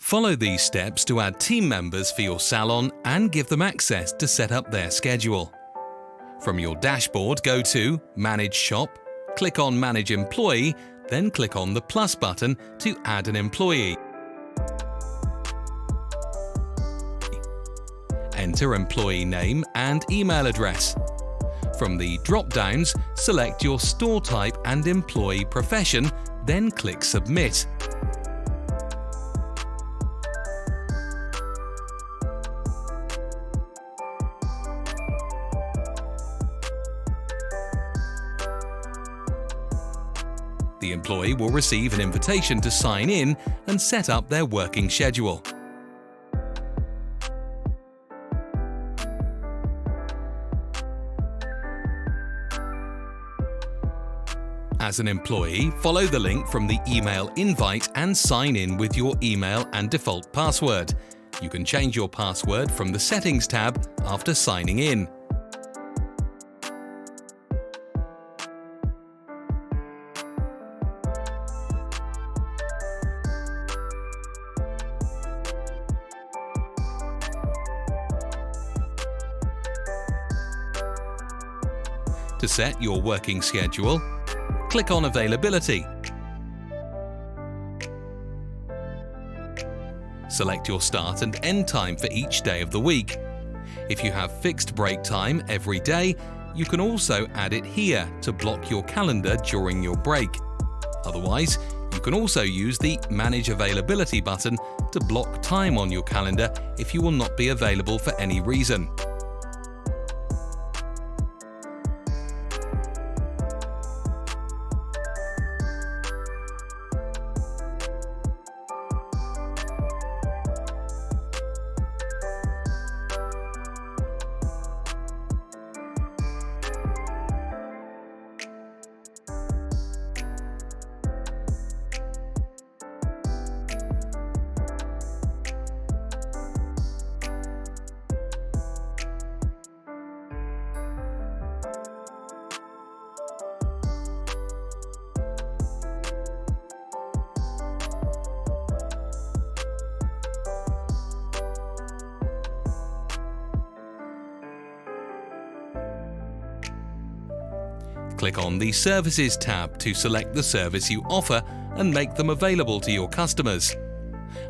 Follow these steps to add team members for your salon and give them access to set up their schedule. From your dashboard, go to Manage Shop, click on Manage Employee, then click on the plus button to add an employee. Enter employee name and email address. From the drop-downs, select your store type and employee profession, then click Submit. The employee will receive an invitation to sign in and set up their working schedule. As an employee, follow the link from the email invite and sign in with your email and default password. You can change your password from the Settings tab after signing in. To set your working schedule, click on Availability. Select your start and end time for each day of the week. If you have fixed break time every day, you can also add it here to block your calendar during your break. Otherwise, you can also use the Manage Availability button to block time on your calendar if you will not be available for any reason. Click on the Services tab to select the service you offer and make them available to your customers.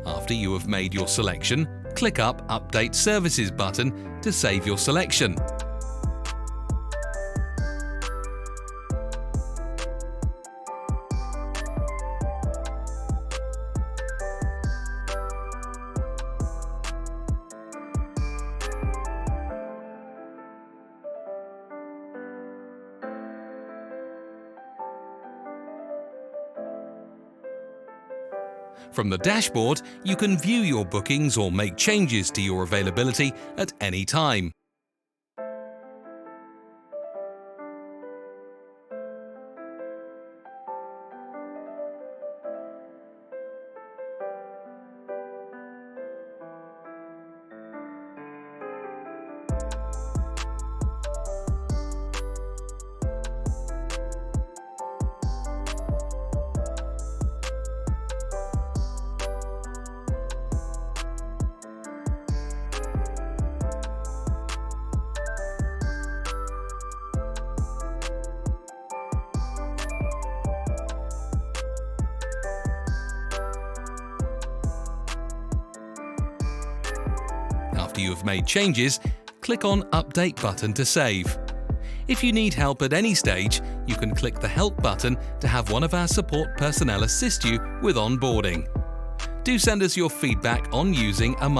After you have made your selection, click up Update Services button to save your selection. From the dashboard, you can view your bookings or make changes to your availability at any time. After you have made changes, click on Update button to save. If you need help at any stage, you can click the Help button to have one of our support personnel assist you with onboarding. Do send us your feedback on using amara.